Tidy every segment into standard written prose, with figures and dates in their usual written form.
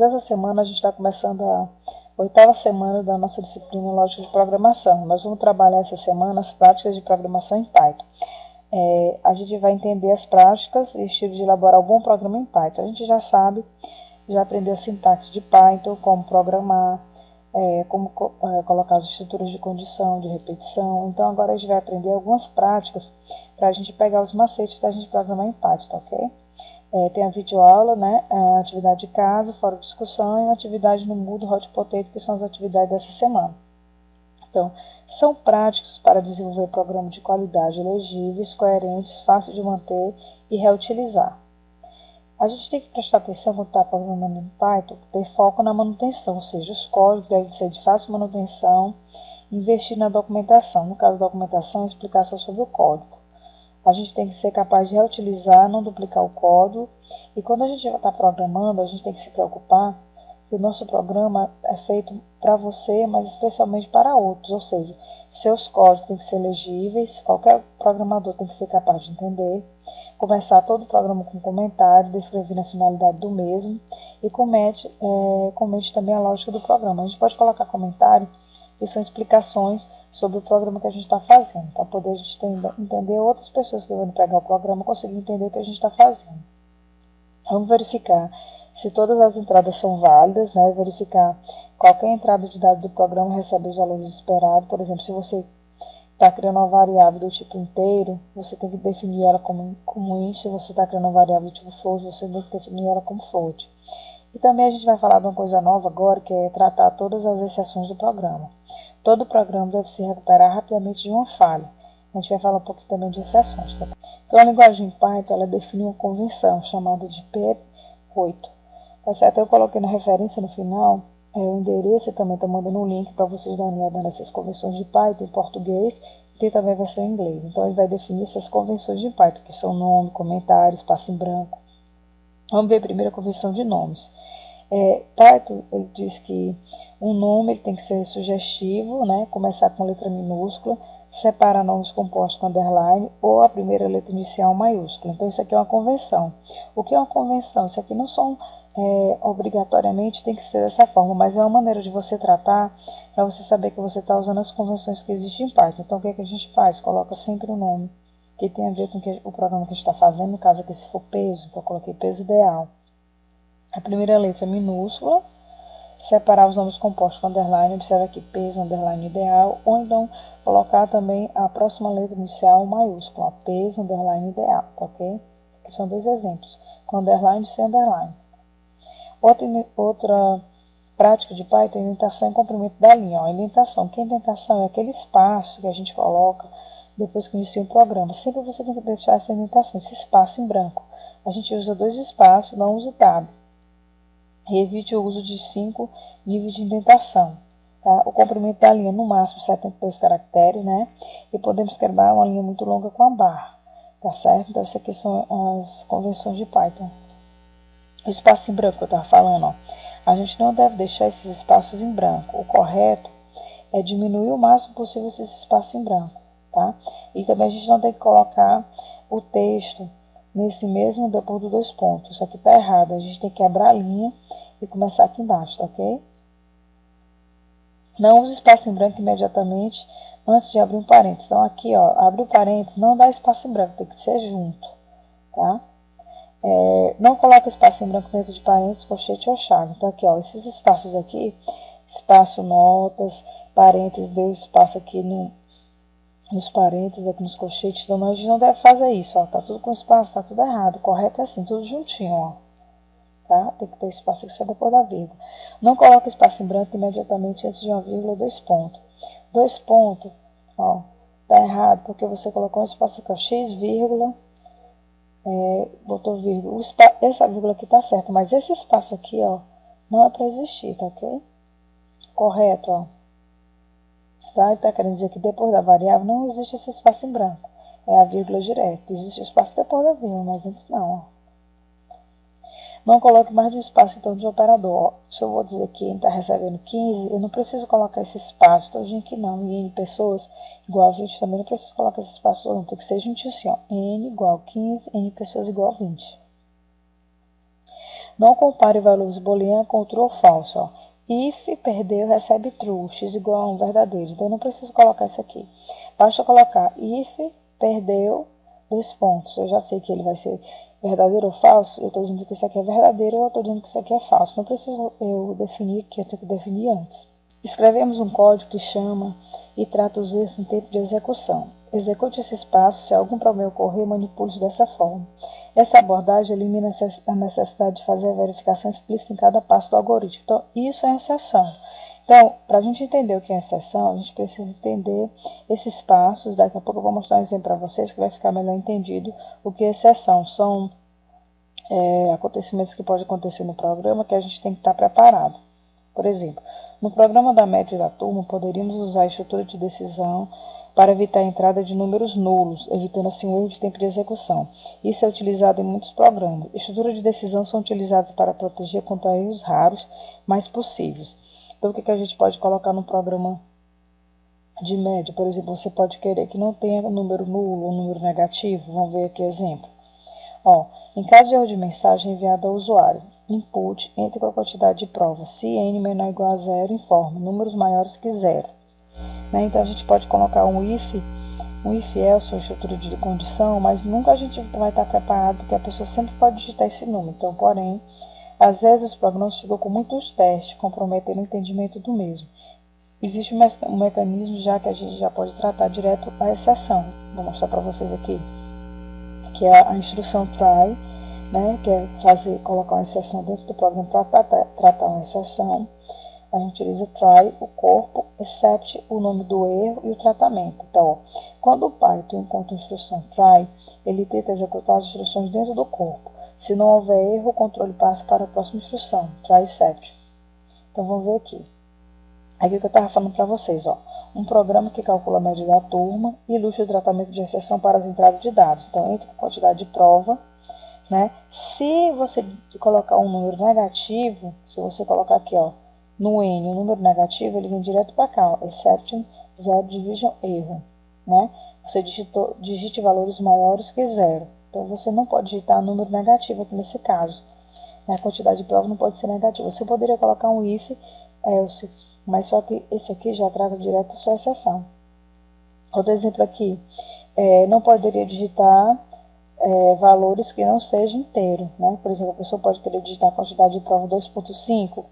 essa semana a gente está começando a 8ª semana da nossa disciplina Lógica de Programação. Nós vamos trabalhar essa semana as práticas de programação em Python. A gente vai entender as práticas e estilo de elaborar um bom programa em Python. A gente já sabe, já aprendeu a sintaxe de Python, como programar, como colocar as estruturas de condição, de repetição. Então agora a gente vai aprender algumas práticas para a gente pegar os macetes da gente programar em Python, tá ok? Tem a videoaula, né, a atividade de casa, fora de discussão e a atividade no Moodle Hot Potato, que são as atividades dessa semana. Então, são práticos para desenvolver programas de qualidade, legíveis, coerentes, fáceis de manter e reutilizar. A gente tem que prestar atenção quando está programando em Python, ter foco na manutenção, ou seja, os códigos devem ser de fácil manutenção, investir na documentação. No caso da documentação, explicação sobre o código. A gente tem que ser capaz de reutilizar, não duplicar o código. E quando a gente está programando, a gente tem que se preocupar que o nosso programa é feito para você, mas especialmente para outros. Ou seja, seus códigos têm que ser legíveis, qualquer programador tem que ser capaz de entender. Começar todo o programa com comentário, descrevendo a finalidade do mesmo. E comente também a lógica do programa. A gente pode colocar comentário, que são explicações sobre o programa que a gente está fazendo, para poder a gente entender outras pessoas que vão pegar o programa, conseguir entender o que a gente está fazendo. Vamos verificar se todas as entradas são válidas, né? Verificar qualquer entrada de dado do programa recebe os valores esperados. Por exemplo, se você está criando uma variável do tipo inteiro, você tem que definir ela como int. Se você está criando uma variável do tipo float, você tem que definir ela como float. E também a gente vai falar de uma coisa nova agora, que é tratar todas as exceções do programa. Todo programa deve se recuperar rapidamente de uma falha. A gente vai falar um pouquinho também de exceções. Tá? Então, a linguagem Python ela define uma convenção chamada de P8. Tá certo? Eu coloquei na referência no final o endereço e também estou mandando um link para vocês darem uma olhada nessas convenções de Python em português e tem também a versão em inglês. Então, ele vai definir essas convenções de Python, que são nome, comentário, espaço em branco. Vamos ver primeiro a convenção de nomes. Python ele diz que um nome ele tem que ser sugestivo, né? Começar com letra minúscula, separar nomes compostos com underline ou a primeira letra inicial maiúscula. Então, isso aqui é uma convenção. O que é uma convenção? Isso aqui não são obrigatoriamente tem que ser dessa forma, mas é uma maneira de você tratar para você saber que você está usando as convenções que existem em Python. Então, o que é que a gente faz? Coloca sempre o nome que tem a ver com o programa que a gente está fazendo. No caso aqui, se for peso, então eu coloquei peso ideal. A primeira letra é minúscula, separar os nomes compostos com underline, observa aqui peso, underline ideal, ou então colocar também a próxima letra inicial maiúscula, peso, underline ideal, tá ok? Que são dois exemplos, com underline e sem underline. Outra prática de Python é indentação e comprimento da linha. Ó, indentação, que indentação é aquele espaço que a gente coloca depois que inicia um programa. Sempre você tem que deixar essa indentação, esse espaço em branco. A gente usa 2 espaços, não use tab. E evite o uso de 5 níveis de indentação. Tá? O comprimento da linha, no máximo, 72 caracteres, né? E podemos quebrar uma linha muito longa com a barra. Tá certo? Então, isso aqui são as convenções de Python. O espaço em branco que eu estava falando, ó. A gente não deve deixar esses espaços em branco. O correto é diminuir o máximo possível esses espaços em branco. Tá? E também a gente não tem que colocar o texto nesse mesmo depois dos 2 pontos. Isso aqui está errado. A gente tem que quebrar a linha e começar aqui embaixo, tá ok? Não use espaço em branco imediatamente antes de abrir um parênteses. Então, aqui, ó, abre o parênteses, não dá espaço em branco, tem que ser junto, tá? Não coloque espaço em branco dentro de parênteses, colchete ou chave. Então, aqui, ó, esses espaços aqui, espaço notas, parênteses, deu espaço aqui nos parênteses, aqui nos colchetes. Então, a gente não deve fazer isso, ó, tá tudo com espaço, tá tudo errado. O correto é assim, tudo juntinho, ó. Tá? Tem que ter espaço aqui só depois da vírgula. Não coloque espaço em branco imediatamente antes de uma vírgula ou 2 pontos. 2 pontos, ó, tá errado, porque você colocou um espaço aqui, ó, x, vírgula, botou vírgula. Essa vírgula aqui tá certa, mas esse espaço aqui, ó, não é para existir, tá ok? Correto, ó. Tá? Ele tá querendo dizer que depois da variável não existe esse espaço em branco. É a vírgula direta. Existe o espaço depois da vírgula, mas antes não, ó. Não coloque mais de um espaço então de operador. Se eu vou dizer que ele está recebendo 15, eu não preciso colocar esse espaço todinho aqui não. E N pessoas igual a 20 também não preciso colocar esse espaço todo. Tem que ser juntinho assim, ó. N igual a 15, N pessoas igual a 20. Não compare valores booleano com true ou falso. Ó. If perdeu, recebe true, x igual a 1 verdadeiro. Então, eu não preciso colocar isso aqui. Basta colocar if perdeu, 2 pontos. Eu já sei que ele vai ser verdadeiro ou falso. Eu estou dizendo que isso aqui é verdadeiro ou eu estou dizendo que isso aqui é falso. Não preciso eu definir aqui, eu tenho que definir antes. Escrevemos um código que chama e trata os erros em tempo de execução. Execute esses passos, se algum problema ocorrer, manipule-os dessa forma. Essa abordagem elimina a necessidade de fazer a verificação explícita em cada passo do algoritmo. Então, isso é exceção. Então, para a gente entender o que é exceção, a gente precisa entender esses passos. Daqui a pouco eu vou mostrar um exemplo para vocês que vai ficar melhor entendido o que é exceção. São acontecimentos que podem acontecer no programa que a gente tem que estar preparado. Por exemplo, no programa da média da turma, poderíamos usar a estrutura de decisão para evitar a entrada de números nulos, evitando assim o erro de tempo de execução. Isso é utilizado em muitos programas. Estruturas de decisão são utilizadas para proteger contra erros raros, mas possíveis. Então, o que a gente pode colocar no programa de média? Por exemplo, você pode querer que não tenha número nulo ou número negativo. Vamos ver aqui o exemplo. Ó, em caso de erro de mensagem enviada ao usuário, input entre com a quantidade de prova. Se n menor ou igual a 0, informa números maiores que 0. Né? Então, a gente pode colocar um if else, uma estrutura de condição, mas nunca a gente vai estar preparado, porque a pessoa sempre pode digitar esse número. Então, porém, às vezes os programas chegam com muitos testes, comprometendo o entendimento do mesmo. Existe um mecanismo já que a gente já pode tratar direto a exceção. Vou mostrar para vocês aqui, que é a instrução try, né, que é colocar uma exceção dentro do programa para tratar uma exceção. A gente utiliza try, o corpo, except, o nome do erro e o tratamento. Então, ó, quando o Python encontra a instrução try, ele tenta executar as instruções dentro do corpo. Se não houver erro, o controle passa para a próxima instrução, try except. Então, vamos ver aqui. Aqui que eu estava falando para vocês, ó. Um programa que calcula a média da turma e ilustra o tratamento de exceção para as entradas de dados. Então, entra com a quantidade de prova, né? Se você colocar um número negativo, se você colocar aqui, ó, no N, o número negativo, ele vem direto para cá, ó, exception, zero, division, erro, né? Você digite valores maiores que zero. Então, você não pode digitar número negativo aqui nesse caso. A quantidade de prova não pode ser negativa. Você poderia colocar um if, else, mas só que esse aqui já trata direto a sua exceção. Outro exemplo aqui, não poderia digitar valores que não sejam inteiros, né? Por exemplo, a pessoa pode querer digitar a quantidade de prova 2.5.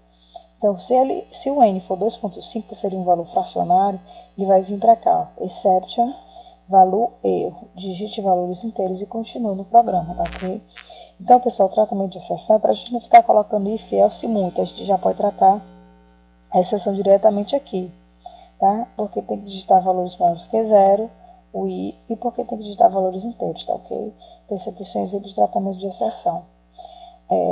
Então, se o n for 2.5, que seria um valor fracionário, ele vai vir para cá, ó, exception, valor erro. Digite valores inteiros e continue no programa, tá ok? Então, pessoal, o tratamento de exceção é para a gente não ficar colocando if, else muito. A gente já pode tratar a exceção diretamente aqui, tá? Porque tem que digitar valores maiores que zero, o i, e porque tem que digitar valores inteiros, tá ok? Então, esse aqui são exemplos de tratamento de exceção.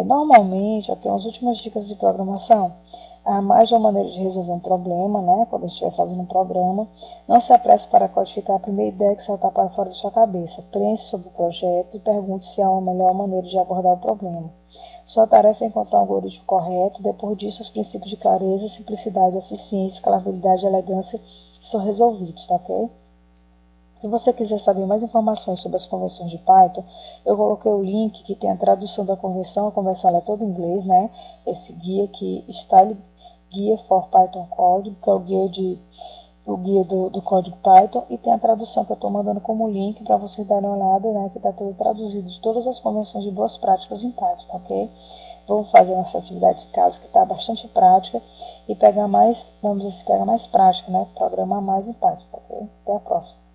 Normalmente, aqui as últimas dicas de programação. Há mais de uma maneira de resolver um problema, né? Quando a gente estiver fazendo um programa, não se apresse para codificar a primeira ideia que saltar para fora da sua cabeça. Pense sobre o projeto e pergunte se há uma melhor maneira de abordar o problema. Sua tarefa é encontrar um algoritmo correto. Depois disso, os princípios de clareza, simplicidade, eficiência, escalabilidade e elegância são resolvidos, tá ok? Se você quiser saber mais informações sobre as convenções de Python, eu coloquei o link que tem a tradução da convenção. A convenção é toda em inglês, né? Esse guia aqui, Style Guia for Python Code, que é o guia do código Python, e tem a tradução que eu estou mandando como link para vocês darem uma olhada, né? Que está tudo traduzido de todas as convenções de boas práticas em Python, ok? Vamos fazer nossa atividade de casa que está bastante prática e pegar mais, vamos dizer assim, pegar mais prática, né? Programar mais em Python, ok? Até a próxima.